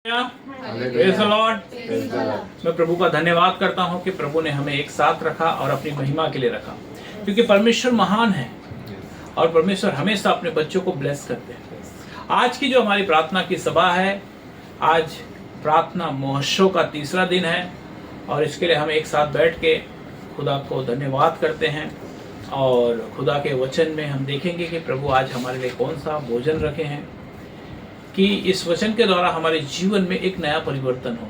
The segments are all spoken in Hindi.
Praise the Lord. मैं प्रभु का धन्यवाद करता हूं कि प्रभु ने हमें एक साथ रखा और अपनी महिमा के लिए रखा, क्योंकि परमेश्वर महान है और परमेश्वर हमेशा अपने बच्चों को ब्लेस करते हैं। आज की जो हमारी प्रार्थना की सभा है, आज प्रार्थना महोत्सव का तीसरा दिन है और इसके लिए हम एक साथ बैठ के खुदा को धन्यवाद करते हैं और खुदा के वचन में हम देखेंगे कि प्रभु आज हमारे लिए कौन सा भोजन रखे हैं, कि इस वचन के द्वारा हमारे जीवन में एक नया परिवर्तन हो।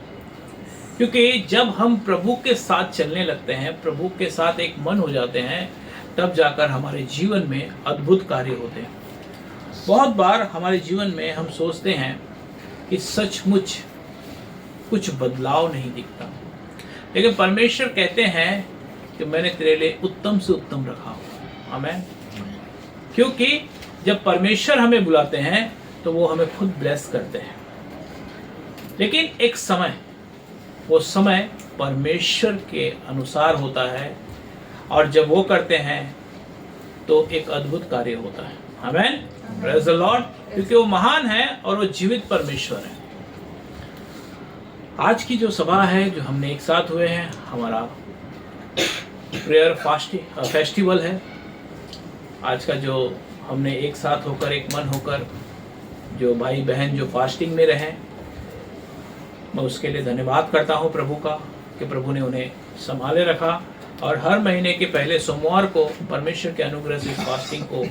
क्योंकि जब हम प्रभु के साथ चलने लगते हैं, प्रभु के साथ एक मन हो जाते हैं, तब जाकर हमारे जीवन में अद्भुत कार्य होते हैं। बहुत बार हमारे जीवन में हम सोचते हैं कि सचमुच कुछ बदलाव नहीं दिखता, लेकिन परमेश्वर कहते हैं कि मैंने तेरे लिए उत्तम से उत्तम रखा हुआ। आमीन। क्योंकि जब परमेश्वर हमें बुलाते हैं तो वो हमें खुद ब्लेस करते हैं, लेकिन एक समय, वो समय परमेश्वर के अनुसार होता है और जब वो करते हैं तो एक अद्भुत कार्य होता है। आमीन। Praise the Lord. क्योंकि वो महान है और वो जीवित परमेश्वर है। आज की जो सभा है, जो हमने एक साथ हुए हैं, हमारा प्रेयर फेस्टिवल है। आज का जो हमने एक साथ होकर, एक मन होकर, जो भाई बहन जो फास्टिंग में रहे, मैं उसके लिए धन्यवाद करता हूं प्रभु का कि प्रभु ने उन्हें संभाले रखा और हर महीने के पहले सोमवार को परमेश्वर के अनुग्रह से इस फास्टिंग को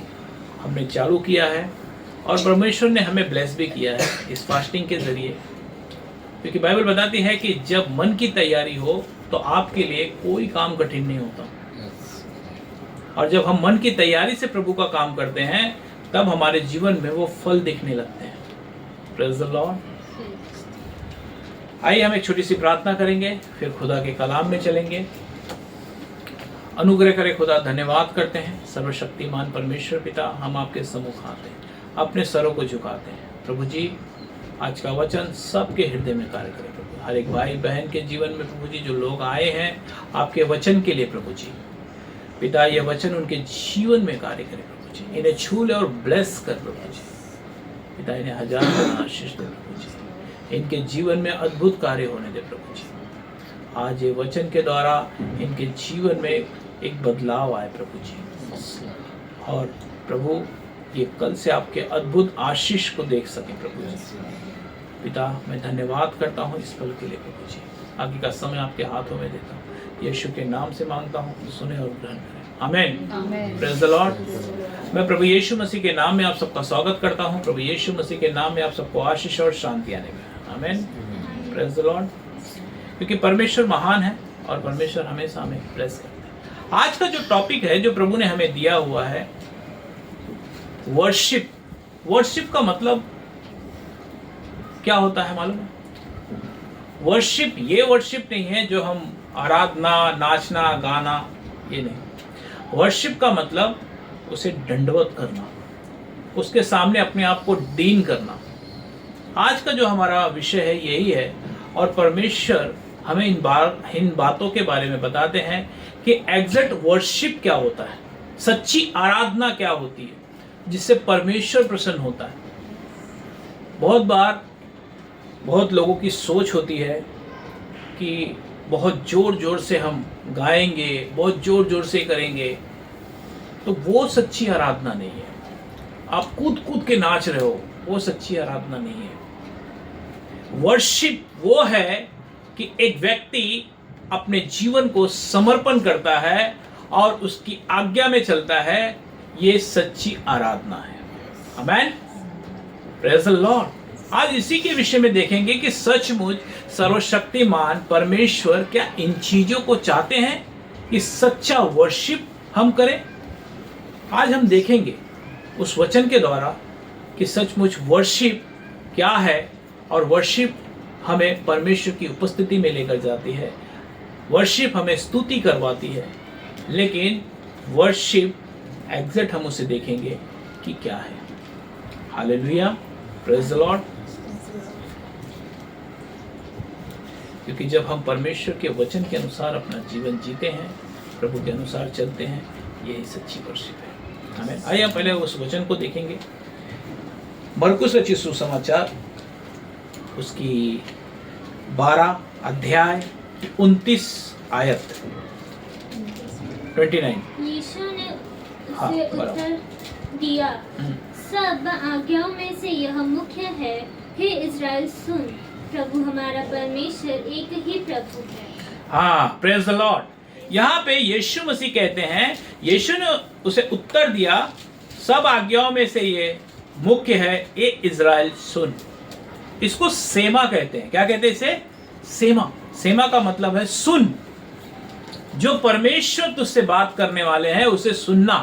हमने चालू किया है और परमेश्वर ने हमें ब्लेस भी किया है इस फास्टिंग के ज़रिए। क्योंकि बाइबल बताती है कि जब मन की तैयारी हो तो आपके लिए कोई काम कठिन नहीं होता, और जब हम मन की तैयारी से प्रभु का काम करते हैं तब हमारे जीवन में वो फल दिखने लगते हैं। Praise the Lord. आइए हम एक छोटी सी प्रार्थना करेंगे, फिर खुदा के कलाम में चलेंगे। अनुग्रह करे खुदा, धन्यवाद करते हैं सर्वशक्तिमान परमेश्वर पिता, हम आपके सम्मुख आते हैं, अपने सरों को झुकाते हैं। प्रभु जी, आज का वचन सबके हृदय में कार्य करे प्रभु, हर एक भाई बहन के जीवन में प्रभु जी, जो लोग आए हैं आपके वचन के लिए प्रभु जी, पिता यह वचन उनके जीवन में कार्य करे प्रभु जी, इन्हें छू ले और ब्लेस कर प्रभु जी, पिता इन्हें हजार आशीष दे प्रभु जी, इनके जीवन में अद्भुत कार्य होने दे प्रभु जी। आज ये वचन के द्वारा इनके जीवन में एक बदलाव आए प्रभु जी, और प्रभु ये कल से आपके अद्भुत आशीष को देख सके प्रभु जी। पिता मैं धन्यवाद करता हूँ इस पल के लिए प्रभु जी, आगे का समय आपके हाथों में देता हूँ, यीशु के नाम से मांगता हूँ, सुने और ग्रहण करें। आमीन। Praise the Lord. मैं प्रभु यीशु मसीह के नाम में आप सबका स्वागत करता हूँ। प्रभु यीशु मसीह के नाम में आप सबको आशीष और शांति आने में। आमीन। Praise the Lord. क्योंकि परमेश्वर महान है और परमेश्वर हमेशा हमें ब्लेस करता है। आज का जो टॉपिक है, जो प्रभु ने हमें दिया हुआ है, वर्शिप। वर्शिप का मतलब क्या होता है मालूम है? वर्शिप ये वर्शिप नहीं है जो हम आराधना, नाचना, गाना, ये नहीं। वर्शिप का मतलब उसे दंडवत करना, उसके सामने अपने आप को दीन करना। आज का जो हमारा विषय है यही है, और परमेश्वर हमें इन बातों के बारे में बताते हैं कि एग्जैक्ट वर्शिप क्या होता है, सच्ची आराधना क्या होती है, जिससे परमेश्वर प्रसन्न होता है। बहुत बार बहुत लोगों की सोच होती है कि बहुत जोर जोर से हम गाएंगे, बहुत जोर जोर से करेंगे, तो वो सच्ची आराधना नहीं है। आप कूद कूद के नाच रहे हो, वो सच्ची आराधना नहीं है। वर्शिप वो है कि एक व्यक्ति अपने जीवन को समर्पण करता है और उसकी आज्ञा में चलता है, ये सच्ची आराधना है। आमीन। Praise the Lord. आज इसी के विषय में देखेंगे कि सचमुच सर्वशक्तिमान परमेश्वर क्या इन चीजों को चाहते हैं कि सच्चा वर्शिप हम करें। आज हम देखेंगे उस वचन के द्वारा कि सचमुच वर्शिप क्या है, और वर्शिप हमें परमेश्वर की उपस्थिति में लेकर जाती है, वर्शिप हमें स्तुति करवाती है, लेकिन वर्शिप एग्जैक्ट हम उसे देखेंगे कि क्या है। हालेलुया। Praise the Lord. क्योंकि जब हम परमेश्वर के वचन के अनुसार अपना जीवन जीते हैं, प्रभु के अनुसार चलते हैं, यही सच्ची वर्शिप है। आमीन। आइए हम पहले उस वचन को देखेंगे। मरकुस रचित सुसमाचार उसकी 12 अध्याय 29 आयत 29। यीशु ने हाँ, उसे बराबर। उत्तर दिया, सब आज्ञाओं में से यह मुख्य है, हे इज़राइल सुन, प्रभु हमारा परमेश्वर एक ही प्रभु है। हाँ, प्रेज द लॉर्ड। यहाँ पे यीशु मसीह कहते हैं, यीशु ने उसे उत्तर दिया, सब आज्ञाओं में से ये मुख्य है, ए इज़राइल सुन। इसको सेमा कहते हैं। क्या कहते हैं इसे? सेमा। सेमा का मतलब है सुन। जो परमेश्वर तुझसे बात करने वाले हैं उसे सुनना।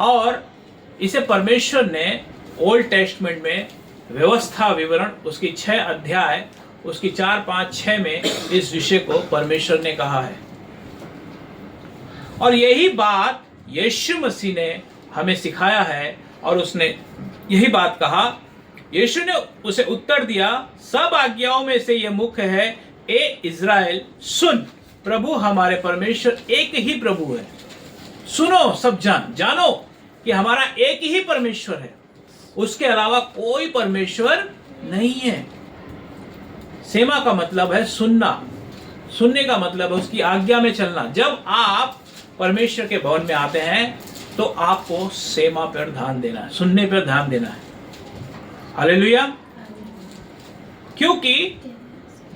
और इसे परमेश्वर ने ओल्ड टेस्टमेंट में व्यवस्था विवरण उसकी 6 अध्याय उसकी 4, 5, 6 में इस विषय को परमेश्वर ने कहा है। और यही बात यीशु मसीह ने हमें सिखाया है और उसने यही बात कहा। यीशु ने उसे उत्तर दिया, सब आज्ञाओं में से यह मुख्य है, ए इज़राइल सुन, प्रभु हमारे परमेश्वर एक ही प्रभु है। सुनो सब जानो कि हमारा एक ही परमेश्वर है, उसके अलावा कोई परमेश्वर नहीं है। सेमा का मतलब है सुनना। सुनने का मतलब है उसकी आज्ञा में चलना। जब आप परमेश्वर के भवन में आते हैं तो आपको सेमा पर ध्यान देना है, सुनने पर ध्यान देना है। हालेलुया। क्योंकि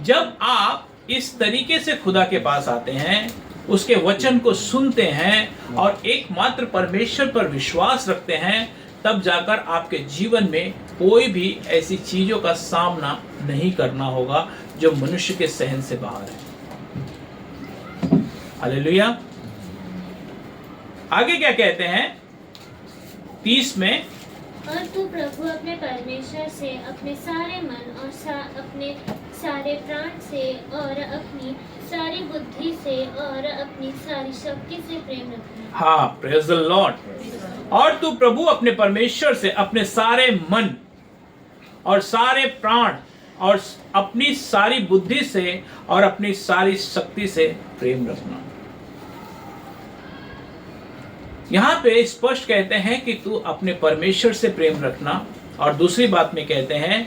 जब आप इस तरीके से खुदा के पास आते हैं, उसके वचन को सुनते हैं और एकमात्र परमेश्वर पर विश्वास रखते हैं, तब जाकर आपके जीवन में कोई भी ऐसी चीजों का सामना नहीं करना होगा जो मनुष्य के सहन से बाहर है। हालेलुया। आगे क्या कहते हैं 30 में, और तू प्रभु अपने परमेश्वर से अपने सारे मन और अपने सारे प्राण से और अपनी सारी बुद्धि से और अपनी सारी शक्ति से प्रेम रखना। हाँ, प्रेज द लॉर्ड। और तू प्रभु अपने परमेश्वर से अपने सारे मन और सारे प्राण और अपनी सारी बुद्धि से और अपनी सारी शक्ति से प्रेम रखना। यहाँ पे स्पष्ट कहते हैं कि तू अपने परमेश्वर से प्रेम रखना, और दूसरी बात में कहते हैं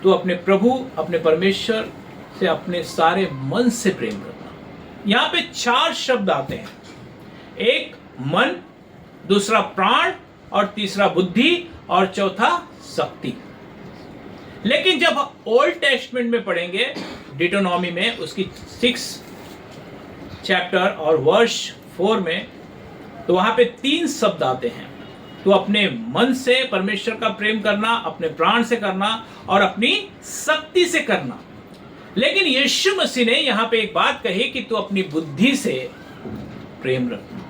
तू अपने प्रभु अपने परमेश्वर से अपने सारे मन से प्रेम रखना। यहाँ पे 4 शब्द आते हैं, एक मन, दूसरा प्राण और तीसरा बुद्धि और चौथा शक्ति। लेकिन जब ओल्ड टेस्टमेंट में पढ़ेंगे डिटोनॉमी में उसकी 6 चैप्टर और वर्ष 4 में, तो वहां पे 3 शब्द आते हैं। तो अपने मन से परमेश्वर का प्रेम करना, अपने प्राण से करना और अपनी शक्ति से करना। लेकिन यीशु मसीह ने यहां पे एक बात कही कि तू अपनी बुद्धि से प्रेम रखना।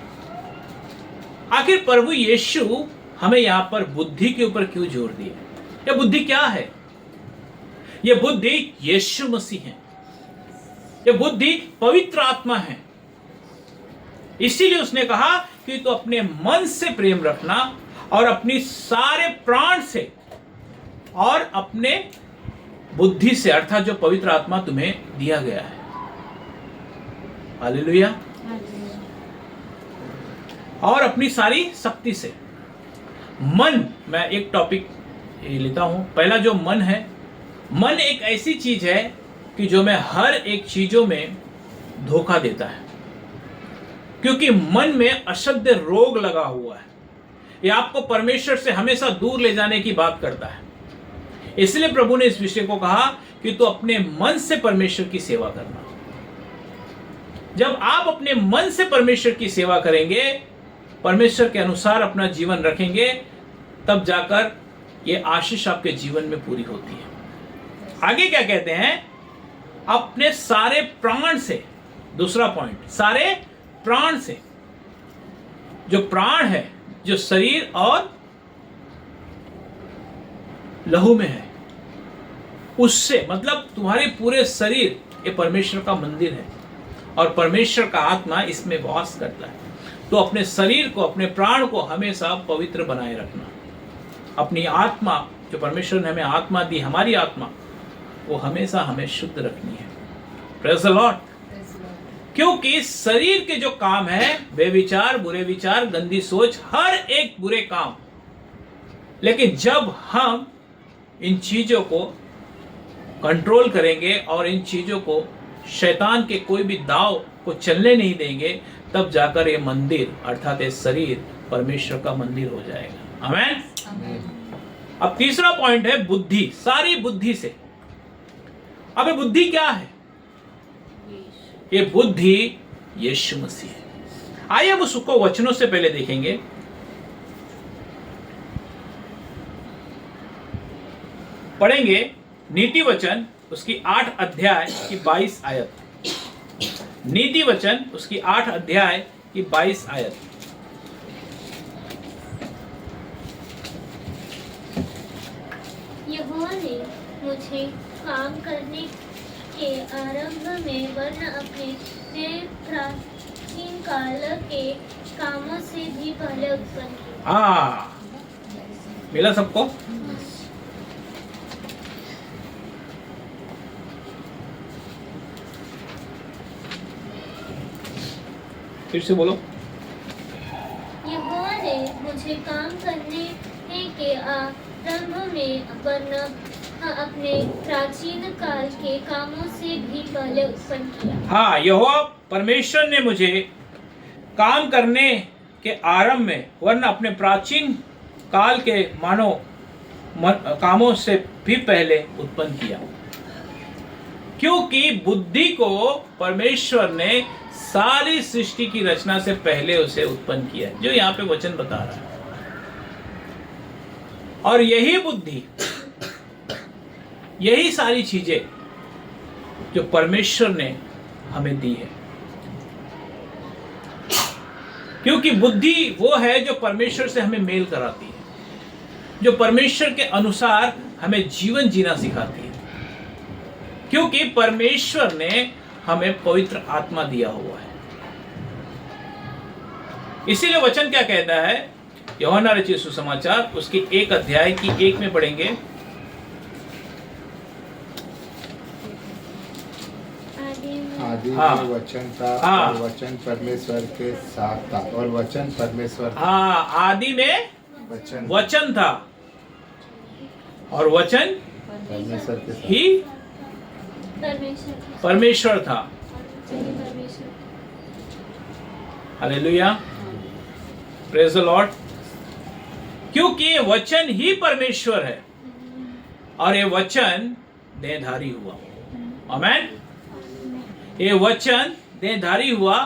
आखिर प्रभु यीशु हमें यहां पर बुद्धि के ऊपर क्यों जोर दिया? यह बुद्धि क्या है? यह बुद्धि यीशु मसीह है। यह बुद्धि पवित्र आत्मा है। इसीलिए उसने कहा कि तो अपने मन से प्रेम रखना और अपनी सारे प्राण से और अपने बुद्धि से, अर्थात जो पवित्र आत्मा तुम्हें दिया गया है। हालेलुया। और अपनी सारी शक्ति से। मन, मैं एक टॉपिक लेता हूं। पहला जो मन है, मन एक ऐसी चीज है कि जो मैं हर एक चीजों में धोखा देता है, क्योंकि मन में अशुद्ध रोग लगा हुआ है। यह आपको परमेश्वर से हमेशा दूर ले जाने की बात करता है। इसलिए प्रभु ने इस विषय को कहा कि तू अपने मन से परमेश्वर की सेवा करना। जब आप अपने मन से परमेश्वर की सेवा करेंगे, परमेश्वर के अनुसार अपना जीवन रखेंगे, तब जाकर ये आशीष आपके जीवन में पूरी होती है। आगे क्या कहते हैं? अपने सारे प्राण से। दूसरा पॉइंट, सारे प्राण से। जो प्राण है, जो शरीर और लहू में है, उससे मतलब तुम्हारे पूरे शरीर ये परमेश्वर का मंदिर है और परमेश्वर का आत्मा इसमें वास करता है। तो अपने शरीर को, अपने प्राण को हमेशा पवित्र बनाए रखना। अपनी आत्मा, जो परमेश्वर ने हमें आत्मा दी, हमारी आत्मा, वो हमेशा हमें शुद्ध रखनी है। Praise the Lord. क्योंकि शरीर के जो काम है, वे विचार, बुरे विचार, गंदी सोच, हर एक बुरे काम। लेकिन जब हम इन चीजों को कंट्रोल करेंगे और इन चीजों को शैतान के कोई भी दाव को चलने नहीं देंगे, तब जाकर ये मंदिर अर्थात ये शरीर परमेश्वर का मंदिर हो जाएगा। आमीन। अब तीसरा पॉइंट है बुद्धि, सारी बुद्धि से। अब ये बुद्धि क्या है? ये बुद्धि यीशु मसीह है। आइए अब उसको वचनों से पहले देखेंगे। पढ़ेंगे नीति वचन उसकी 8 अध्याय की 22 आयत। नीति वचन उसकी 8 अध्याय की 22 आयत। यहोवा ने मुझे काम करने के आरंभ में वरन अपने प्राचीन काल के कामों से भी पहले उत्पन्न किया। हाँ, मिला सबको? फिर से बोलो। यहोवा ने मुझे काम करने के आरंभ में वरन अपने प्राचीन काल के कामों से भी पहले उत्पन्न किया। हाँ, यहोवा परमेश्वर ने मुझे काम करने के आरंभ में वरन अपने प्राचीन काल के कामों से भी पहले उत्पन्न किया, क्योंकि बुद्धि को परमेश्वर ने सारी सृष्टि की रचना से पहले उसे उत्पन्न किया, जो यहाँ पे वचन बता रहा है। और यही बुद्धि, यही सारी चीजें जो परमेश्वर ने हमें दी है, क्योंकि बुद्धि वो है जो परमेश्वर से हमें मेल कराती है, जो परमेश्वर के अनुसार हमें जीवन जीना सिखाती है, क्योंकि परमेश्वर ने हमें पवित्र आत्मा दिया हुआ है। इसीलिए वचन क्या कहता है? यूहन्ना रचित सुसमाचार उसकी 1 अध्याय की 1 में पढ़ेंगे। आदि हाँ। में वचन था हाँ। और वचन परमेश्वर के साथ था और वचन परमेश्वर था। हाँ, आदि में वचन था और वचन परमेश्वर के साथ ही परमेश्वर था। Hallelujah, praise the Lord. क्योंकि ये वचन ही परमेश्वर है और ये वचन देहधारी हुआ। आमीन। ये वचन देहधारी हुआ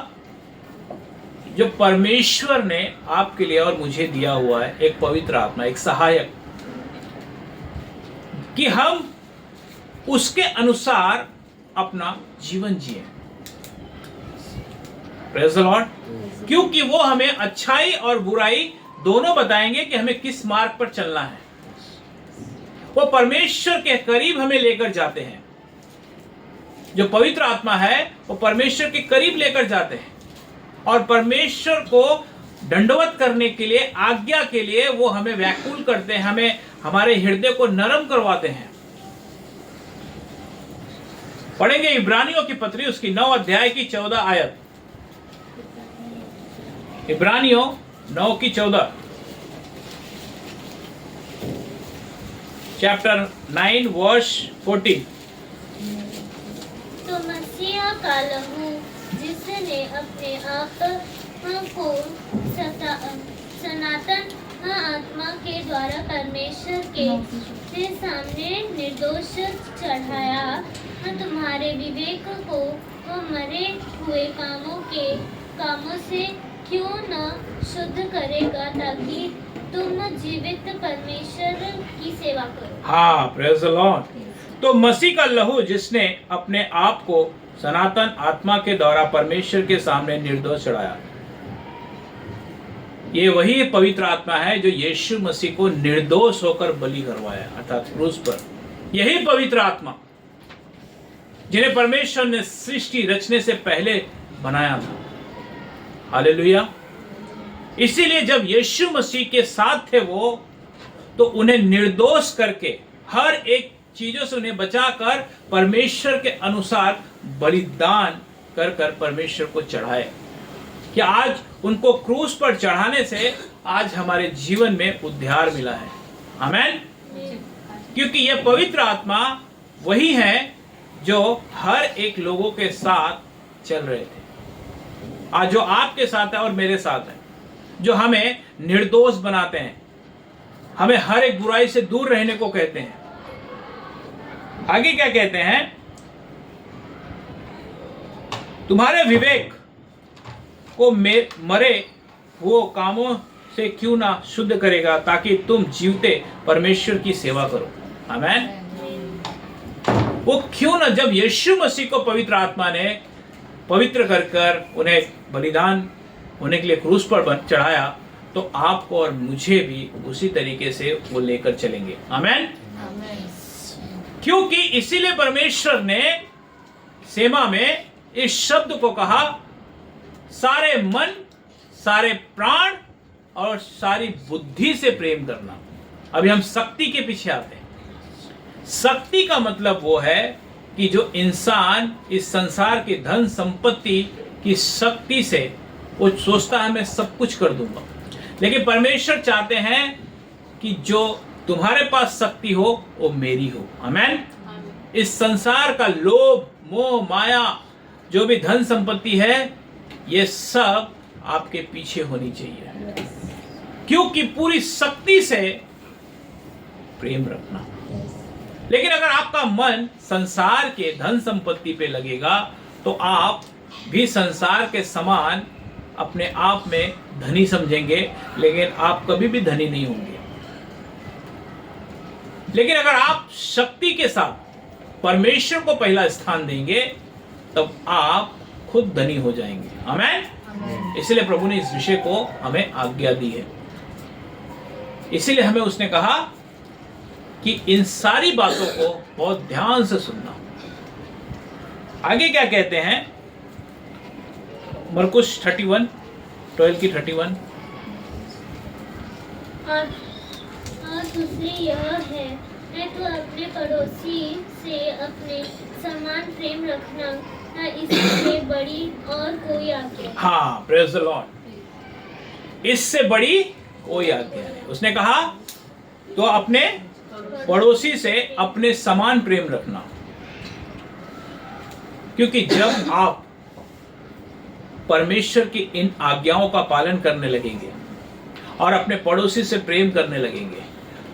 जो परमेश्वर ने आपके लिए और मुझे दिया हुआ है, एक पवित्र आत्मा, एक सहायक, कि हम उसके अनुसार अपना जीवन जिए। Praise the Lord. क्योंकि वो हमें अच्छाई और बुराई दोनों बताएंगे कि हमें किस मार्ग पर चलना है। वो परमेश्वर के करीब हमें लेकर जाते हैं। जो पवित्र आत्मा है वो परमेश्वर के करीब लेकर जाते हैं और परमेश्वर को दंडवत करने के लिए, आज्ञा के लिए वो हमें व्याकुल करते हैं, हमें हमारे हृदय को नरम करवाते हैं। पढ़ेंगे इब्रानियों की पत्री उसकी 9 अध्याय की 14 आयत। इब्रानियों 9 की 14, चैप्टर 9 वर्स 14। तो मसीहा का लहू जिसने अपने आप को सनातन आत्मा के द्वारा परमेश्वर के सामने निर्दोष चढ़ाया, तुम्हारे विवेक को मरे हुए कामों से क्यों न शुद्ध करेगा, ताकि तुम जीवित परमेश्वर की सेवा करो। हाँ, प्रेज द लॉर्ड। तो मसीह का लहू जिसने अपने आप को सनातन आत्मा के द्वारा परमेश्वर के सामने निर्दोष चढ़ाया, ये वही पवित्र आत्मा है जो यीशु मसीह को निर्दोष होकर बलि करवाया, अर्थात क्रूस पर। यही पवित्र आत्मा जिन्हें परमेश्वर ने सृष्टि रचने से पहले बनाया था। हालेलुया। इसीलिए जब यीशु मसीह के साथ थे वो, तो उन्हें निर्दोष करके, हर एक चीजों से उन्हें बचाकर परमेश्वर के अनुसार बलिदान कर कर परमेश्वर को चढ़ाए, कि आज उनको क्रूस पर चढ़ाने से आज हमारे जीवन में उद्धार मिला है। आमीन। क्योंकि यह पवित्र आत्मा वही है जो हर एक लोगों के साथ चल रहे थे, आज जो आपके साथ है और मेरे साथ है, जो हमें निर्दोष बनाते हैं, हमें हर एक बुराई से दूर रहने को कहते हैं। आगे क्या कहते हैं? तुम्हारे विवेक को मरे वो कामों से क्यों ना शुद्ध करेगा, ताकि तुम जीवते परमेश्वर की सेवा करो। आमेन। वो क्यों ना, जब यीशु मसीह को पवित्र आत्मा ने पवित्र कर उन्हें बलिदान होने के लिए क्रूस पर चढ़ाया, तो आपको और मुझे भी उसी तरीके से वो लेकर चलेंगे। आमेन। क्योंकि इसीलिए परमेश्वर ने सेमा में इस शब्द को कहा, सारे मन, सारे प्राण और सारी बुद्धि से प्रेम करना। अभी हम शक्ति के पीछे आते हैं। शक्ति का मतलब वो है कि जो इंसान इस संसार की धन संपत्ति की शक्ति से वो सोचता है मैं सब कुछ कर दूंगा, लेकिन परमेश्वर चाहते हैं कि जो तुम्हारे पास शक्ति हो वो मेरी हो। आमेन। इस संसार का लोभ, मोह, माया, जो भी धन संपत्ति है, ये सब आपके पीछे होनी चाहिए, क्योंकि पूरी शक्ति से प्रेम रखना। लेकिन अगर आपका मन संसार के धन संपत्ति पे लगेगा, तो आप भी संसार के समान अपने आप में धनी समझेंगे, लेकिन आप कभी भी धनी नहीं होंगे। लेकिन अगर आप शक्ति के साथ परमेश्वर को पहला स्थान देंगे, तब आप खुद धनी हो जाएंगे। आमेन। इसलिए प्रभु ने इस विषय को हमें आज्ञा दी है। इसीलिए हमें उसने कहा कि इन सारी बातों को बहुत ध्यान से सुनना। आगे क्या कहते हैं? मरकुस 31, 12 की 31। और दूसरी यह है, तो अपने पड़ोसी से अपने समान प्रेम रखना, इससे बड़ी और कोई आज्ञा। हाँ, प्रेज द लॉर्ड। इससे बड़ी कोई आज्ञा नहीं। उसने कहा तो अपने पड़ोसी से अपने समान प्रेम रखना, क्योंकि जब आप परमेश्वर की इन आज्ञाओं का पालन करने लगेंगे और अपने पड़ोसी से प्रेम करने लगेंगे,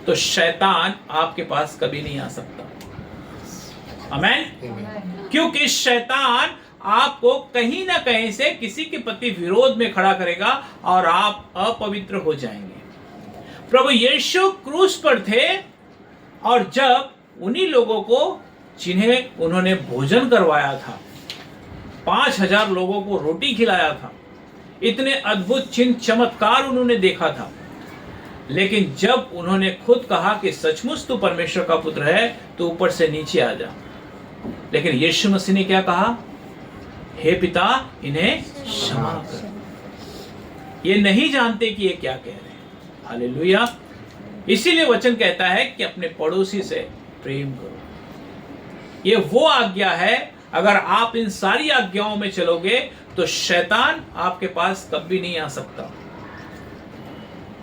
तो शैतान आपके पास कभी नहीं आ सकता। आमेन। क्योंकि शैतान आपको कहीं ना कहीं से किसी के प्रति विरोध में खड़ा करेगा और आप अपवित्र हो जाएंगे। प्रभु यीशु क्रूस पर थे, और जब उन्हीं लोगों को जिन्हें उन्होंने भोजन करवाया था, 5000 लोगों को रोटी खिलाया था, इतने अद्भुत चिन्ह चमत्कार उन्होंने देखा था, लेकिन जब उन्होंने खुद कहा कि सचमुच तू परमेश्वर का पुत्र है, तो ऊपर से नीचे आ जा। लेकिन यीशु मसीह ने क्या कहा? हे पिता, इन्हें क्षमा कर, ये नहीं जानते कि ये क्या कह रहे हैं। हालेलुया। इसीलिए वचन कहता है कि अपने पड़ोसी से प्रेम करो। ये वो आज्ञा है, अगर आप इन सारी आज्ञाओं में चलोगे तो शैतान आपके पास कभी नहीं आ सकता।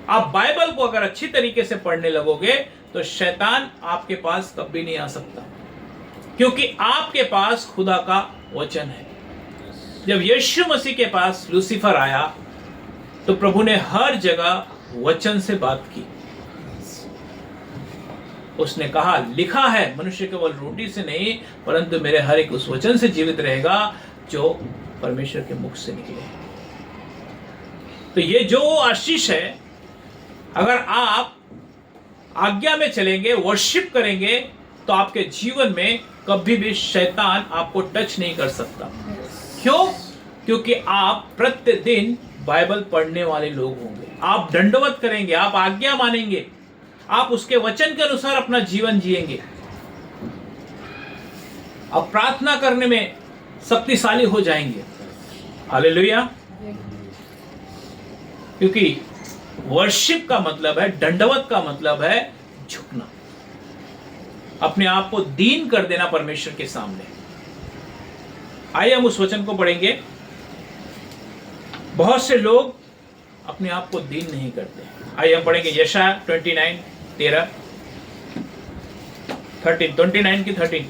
आप बाइबल को अगर अच्छी तरीके से पढ़ने लगोगे तो शैतान आपके पास कभी नहीं आ सकता, क्योंकि आपके पास खुदा का वचन है। जब यीशु मसीह के पास लूसीफर आया, तो प्रभु ने हर जगह वचन से बात की। उसने कहा, लिखा है, मनुष्य केवल रोटी से नहीं परंतु मेरे हर एक उस वचन से जीवित रहेगा जो परमेश्वर के मुख से निकले। तो ये जो आशीष है, अगर आप आज्ञा में चलेंगे, वर्शिप करेंगे, तो आपके जीवन में कभी भी शैतान आपको टच नहीं कर सकता। क्यों? क्योंकि आप प्रतिदिन बाइबल पढ़ने वाले लोग होंगे, आप दंडवत करेंगे, आप आज्ञा मानेंगे, आप उसके वचन के अनुसार अपना जीवन जिएंगे, आप प्रार्थना करने में शक्तिशाली हो जाएंगे। हालेलुया। क्योंकि वर्शिप का मतलब है, दंडवत का मतलब है झुकना, अपने आप को दीन कर देना परमेश्वर के सामने। आइए हम उस वचन को पढ़ेंगे। बहुत से लोग अपने आप को दीन नहीं करते। आइए हम पढ़ेंगे यशायाह 29:13। 13, 29 की 13।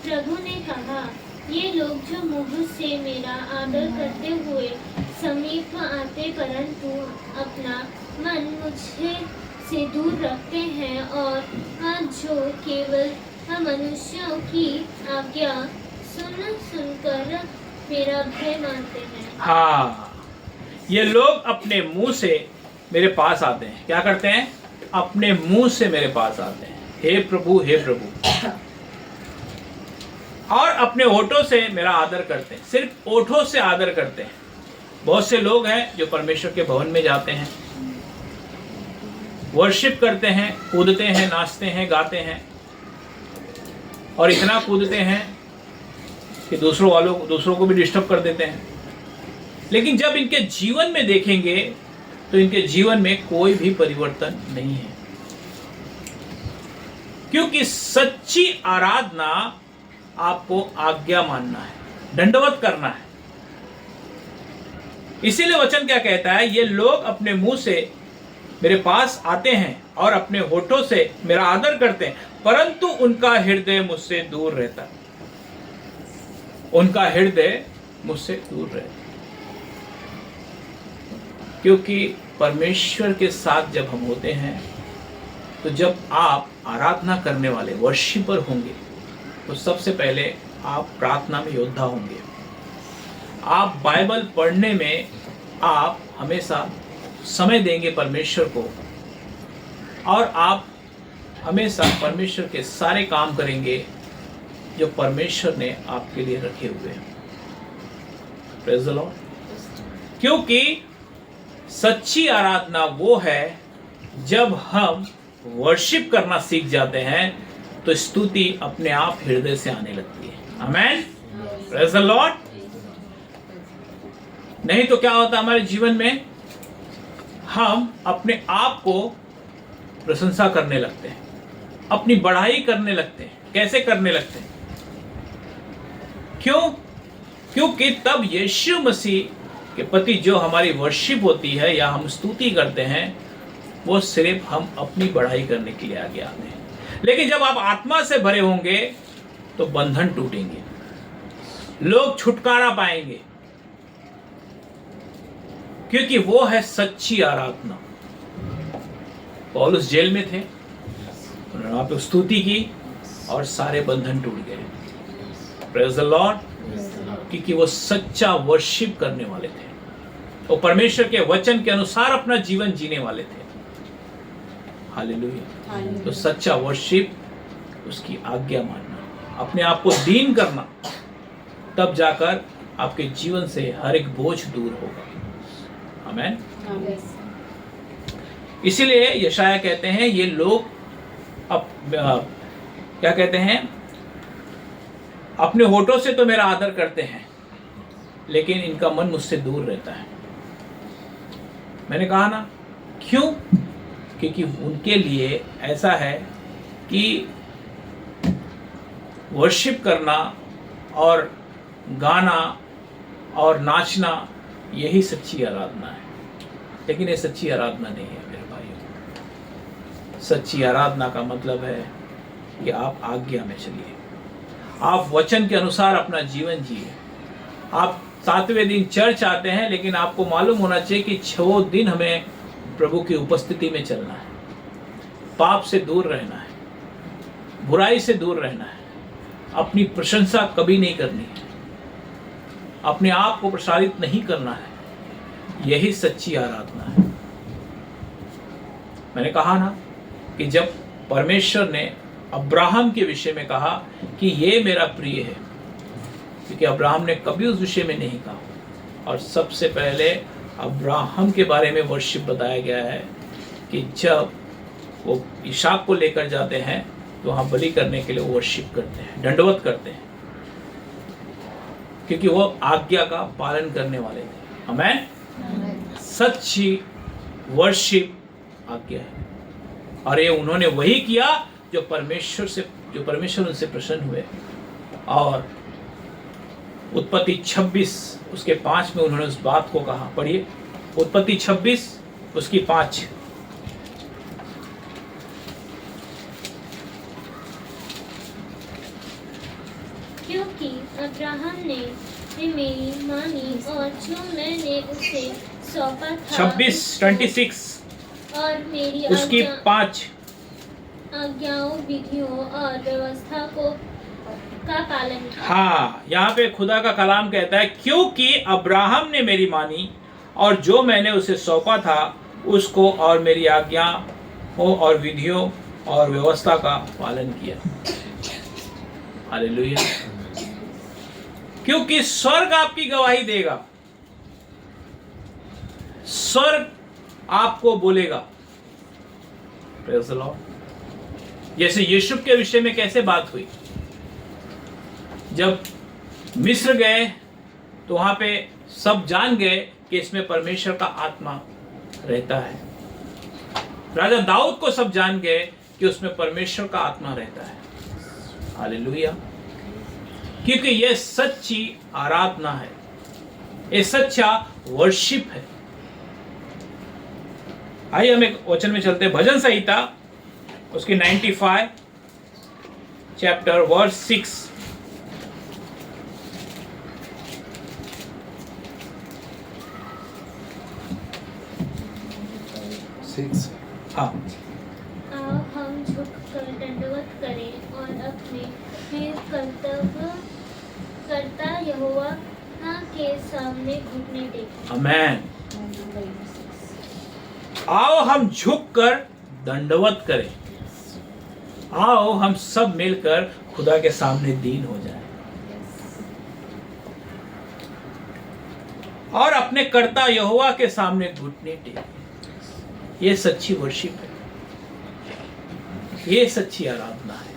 प्रभु ने कहा, ये लोग जो मुझ से मेरा आदर करते हुए समीप आते परंतु अपना मन मुझे से दूर रखते हैं और जो केवल मनुष्यों की आज्ञा सुनकर मेरा भय मानते हैं। हाँ, ये लोग अपने मुंह से मेरे पास आते हैं। क्या करते हैं? अपने मुंह से मेरे पास आते हैं, हे प्रभु हे प्रभु, और अपने होठों से मेरा आदर करते हैं। सिर्फ होठों से आदर करते हैं। बहुत से लोग हैं जो परमेश्वर के भवन में जाते हैं, वर्शिप करते हैं, कूदते हैं, नाचते हैं, गाते हैं, और इतना कूदते हैं कि दूसरों को भी डिस्टर्ब कर देते हैं। लेकिन जब इनके जीवन में देखेंगे तो इनके जीवन में कोई भी परिवर्तन नहीं है, क्योंकि सच्ची आराधना आपको आज्ञा मानना है, दंडवत करना है। इसीलिए वचन क्या कहता है? ये लोग अपने मुंह से मेरे पास आते हैं और अपने होठों से मेरा आदर करते हैं, परंतु उनका हृदय मुझसे दूर रहता है। उनका हृदय मुझसे दूर रहता है, क्योंकि परमेश्वर के साथ जब हम होते हैं, तो जब आप आराधना करने वाले वर्शिपर होंगे, तो सबसे पहले आप प्रार्थना में योद्धा होंगे। आप बाइबल पढ़ने में आप हमेशा समय देंगे परमेश्वर को, और आप हमेशा परमेश्वर के सारे काम करेंगे जो परमेश्वर ने आपके लिए रखे हुए हैं। Praise the Lord. क्योंकि सच्ची आराधना वो है जब हम वर्शिप करना सीख जाते हैं, तो स्तुति अपने आप हृदय से आने लगती है। आमेन। Praise the Lord. नहीं तो क्या होता हमारे जीवन में? हम अपने आप को प्रशंसा करने लगते हैं, अपनी बढ़ाई करने लगते हैं। कैसे करने लगते हैं? क्यों? क्योंकि तब यीशु मसीह के प्रति जो हमारी वर्शिप होती है या हम स्तुति करते हैं, वो सिर्फ हम अपनी बढ़ाई करने के लिए आगे आते हैं। लेकिन जब आप आत्मा से भरे होंगे तो बंधन टूटेंगे, लोग छुटकारा पाएंगे, क्योंकि वो है सच्ची आराधना। पौलुस जेल में थे, उन्होंने वहां पे स्तुति की और सारे बंधन टूट गए। Praise the Lord. क्योंकि वो सच्चा वर्शिप करने वाले थे, वो परमेश्वर के वचन के अनुसार अपना जीवन जीने वाले थे। हालेलुया। तो सच्चा वर्शिप उसकी आज्ञा मानना, अपने आप को दीन करना, तब जाकर आपके जीवन से हर एक बोझ दूर होगा। आमेन। इसीलिए यशाया कहते हैं, ये लोग क्या कहते हैं? अपने होठों से तो मेरा आदर करते हैं, लेकिन इनका मन मुझसे दूर रहता है। मैंने कहा ना, क्यों? क्योंकि उनके लिए ऐसा है कि वर्शिप करना और गाना और नाचना यही सच्ची आराधना है। लेकिन ये सच्ची आराधना नहीं है मेरे भाइयों। सच्ची आराधना का मतलब है कि आप आज्ञा में चलिए, आप वचन के अनुसार अपना जीवन जिए। आप 7वें दिन चर्च आते हैं, लेकिन आपको मालूम होना चाहिए कि 6 दिन हमें प्रभु की उपस्थिति में चलना है, पाप से दूर रहना है, बुराई से दूर रहना है, अपनी प्रशंसा कभी नहीं करनी है, अपने आप को प्रसारित नहीं करना है। यही सच्ची आराधना है। मैंने कहा ना कि जब परमेश्वर ने अब्राहम के विषय में कहा कि ये मेरा प्रिय है, क्योंकि अब्राहम ने कभी उस विषय में नहीं कहा, और सबसे पहले अब्राहम के बारे में वर्शिप बताया गया है कि जब वो इसहाक को लेकर जाते हैं तो वहाँ बलि करने के लिए वर्शिप करते हैं, दंडवत करते हैं, क्योंकि वो आज्ञा का पालन करने वाले थे। आमेन। सच्ची वर्शिप आज्ञा है, और ये उन्होंने वही किया जो परमेश्वर उनसे प्रसन्न हुए। और उत्पत्ति 26 उसके 5 में उन्होंने उस बात को कहा। पढ़िए। उत्पत्ति 26 उसकी 5। क्योंकि अब्राहम ने मेरी मानी और जो मैंने उसे सौंपा था 26 और मेरी उसकी 5। आज्ञाओं, विधियों और व्यवस्था का पालन किया। हाँ, यहाँ पे खुदा का कलाम कहता है क्योंकि अब्राहम ने मेरी मानी और जो मैंने उसे सौंपा था उसको और मेरी आज्ञाओं और विधियों और व्यवस्था का पालन किया। हालेलुया। क्योंकि स्वर्ग आपकी गवाही देगा, स्वर्ग आपको बोलेगा। Praise the Lord. जैसे यीशु के विषय में कैसे बात हुई, जब मिस्र गए तो वहां पे सब जान गए कि इसमें परमेश्वर का आत्मा रहता है। राजा दाऊद को सब जान गए कि उसमें परमेश्वर का आत्मा रहता है। हालेलुया। क्योंकि यह सच्ची आराधना है, यह सच्चा वर्शिप है। आइए हम एक वचन में चलते हैं, भजन संहिता उसकी 95 चैप्टर वर्स 6। हाँ, आओ हम झुककर दंडवत करें और अपने कर्तव्य कर्ता यहोवा के सामने घुटने टेकें। आमेन। आओ हम झुककर दंडवत करें, आओ हम सब मिलकर खुदा के सामने दीन हो जाएं और अपने कर्ता यहोवा के सामने घुटने टेकें। ये सच्ची वर्शिप है, ये सच्ची आराधना है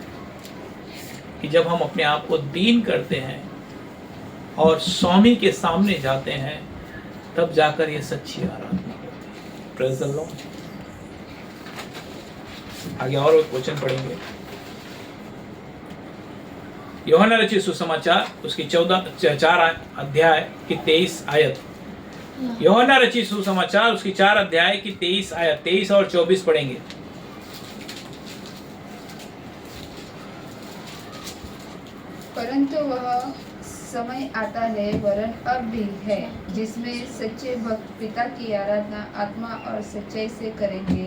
कि जब हम अपने आप को दीन करते हैं और स्वामी के सामने जाते हैं, तब जाकर ये सच्ची आराधना होती है। Praise the Lord. आगे और एक वचन पढ़ेंगे, यूहन्ना रचित सुसमाचार उसकी 4 अध्याय की 23 आयत। यूहन्ना रचित सुसमाचार उसकी 4 अध्याय की 23 आयत, 23 और 24 पढ़ेंगे। परंतु वह समय आता है, वरन अब भी है, जिसमें सच्चे भक्त पिता की आराधना आत्मा और सच्चाई से करेंगे,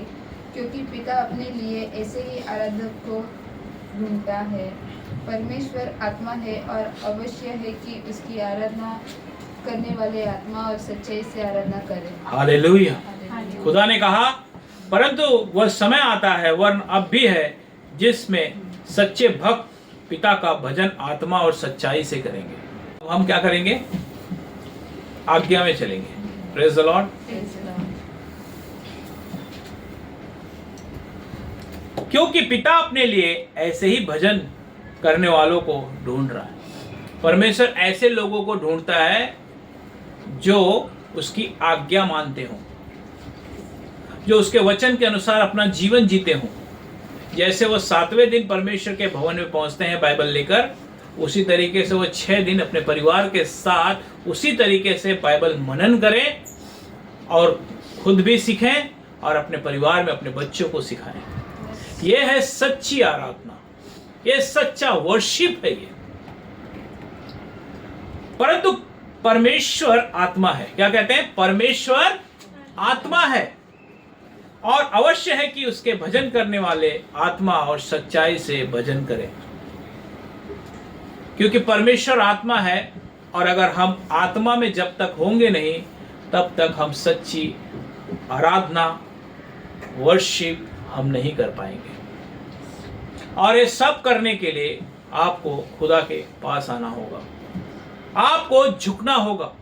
क्योंकि पिता अपने लिए ऐसे ही आराधक को ढूंढता है। परमेश्वर आत्मा है और अवश्य है कि उसकी आराधना करने वाले आत्मा और सच्चाई से आराधना करें। हालेलुया। खुदा ने कहा परंतु वह समय आता है, वरन अब भी है, जिसमें सच्चे भक्त पिता का भजन आत्मा और सच्चाई से करेंगे। अब हम क्या करेंगे? आज्ञा में चलेंगे। Praise the Lord. क्योंकि पिता अपने लिए ऐसे ही भजन करने वालों को ढूंढ रहा है। परमेश्वर ऐसे लोगों को ढूंढता है जो उसकी आज्ञा मानते हों, जो उसके वचन के अनुसार अपना जीवन जीते हों। जैसे वो 7वें दिन परमेश्वर के भवन में पहुंचते हैं बाइबल लेकर, उसी तरीके से वो 6 दिन अपने परिवार के साथ उसी तरीके से बाइबल मनन करें और खुद भी सीखें और अपने परिवार में अपने बच्चों को सिखाएं। ये है सच्ची आराधना, ये सच्चा वर्शिप है ये। परंतु परमेश्वर आत्मा है। क्या कहते हैं? परमेश्वर आत्मा है और अवश्य है कि उसके भजन करने वाले आत्मा और सच्चाई से भजन करें, क्योंकि परमेश्वर आत्मा है और अगर हम आत्मा में जब तक होंगे नहीं, तब तक हम सच्ची आराधना वर्शिप हम नहीं कर पाएंगे। और ये सब करने के लिए आपको खुदा के पास आना होगा, आपको झुकना होगा,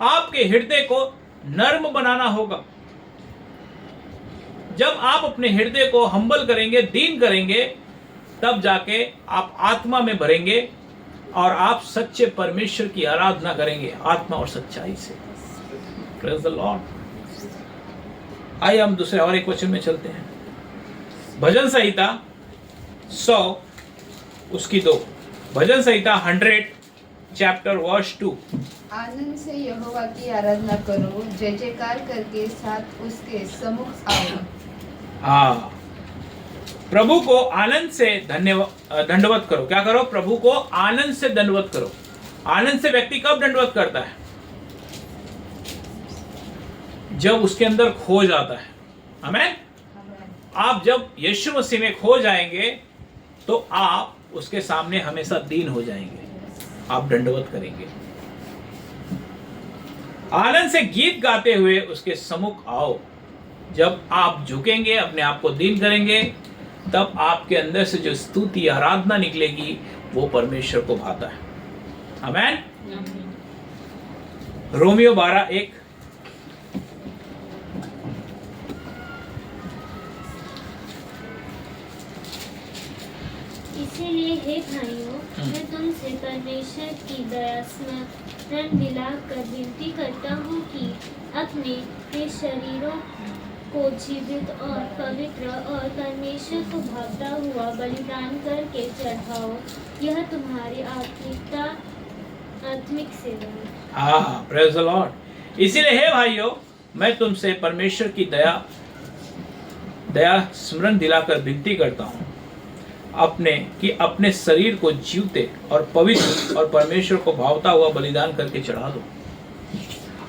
आपके हृदय को नर्म बनाना होगा। जब आप अपने हृदय को हम्बल करेंगे, दीन करेंगे, तब जाके आप आत्मा में भरेंगे और आप सच्चे परमेश्वर की आराधना करेंगे आत्मा और सच्चाई से। Praise the Lord. आइए हम दूसरे और एक वचन में चलते हैं। भजन संहिता 100 उसकी 2। भजन संहिता 100 चैप्टर वर्स 2। आनंद से यहोवा की आराधना करो, जय जयकार करके साथ उसके सम्मुख आओ। हाँ, प्रभु को आनंद से दंडवत करो। क्या करो? प्रभु को आनंद से दंडवत करो। आनंद से व्यक्ति कब दंडवत करता है? जब उसके अंदर खो जाता है। आमीन। आप जब यीशु मसीह में खो जाएंगे तो आप उसके सामने हमेशा दीन हो जाएंगे, आप दंडवत करेंगे। आनंद से गीत गाते हुए उसके सम्मुख आओ। जब आप झुकेंगे, अपने आप को दीन करेंगे, तब आपके अंदर से जो स्तुति आराधना निकलेगी वो परमेश्वर को भाता है। आमीन। रोमियो 12:1। इसीलिए हे भाइयों, मैं तुमसे परमेश्वर की दया स्मरण दिलाकर विनती करता हूँ कि अपने शरीरों को जीवित और पवित्र और परमेश्वर को भाता हुआ बलिदान करके चढ़ाओ। यह तुम्हारी आत्मिक सेवा है। हाँ, प्रेज द लॉर्ड। इसीलिए हे भाइयों, मैं तुमसे परमेश्वर की दया स्मरण दिलाकर विनती करता हूँ अपने शरीर को जीवते और पवित्र और परमेश्वर को भावता हुआ बलिदान करके चढ़ा दो।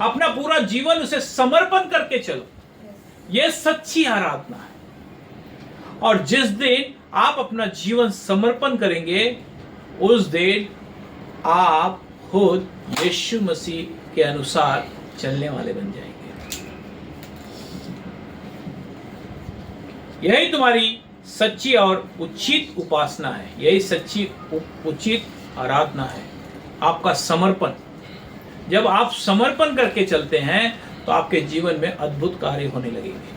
अपना पूरा जीवन उसे समर्पण करके चलो। यह सच्ची आराधना है। और जिस दिन आप अपना जीवन समर्पण करेंगे, उस दिन आप खुद यीशु मसीह के अनुसार चलने वाले बन जाएंगे। यही तुम्हारी सच्ची और उचित उपासना है। यही सच्ची उचित आराधना है, आपका समर्पण। जब आप समर्पण करके चलते हैं तो आपके जीवन में अद्भुत कार्य होने लगेंगे।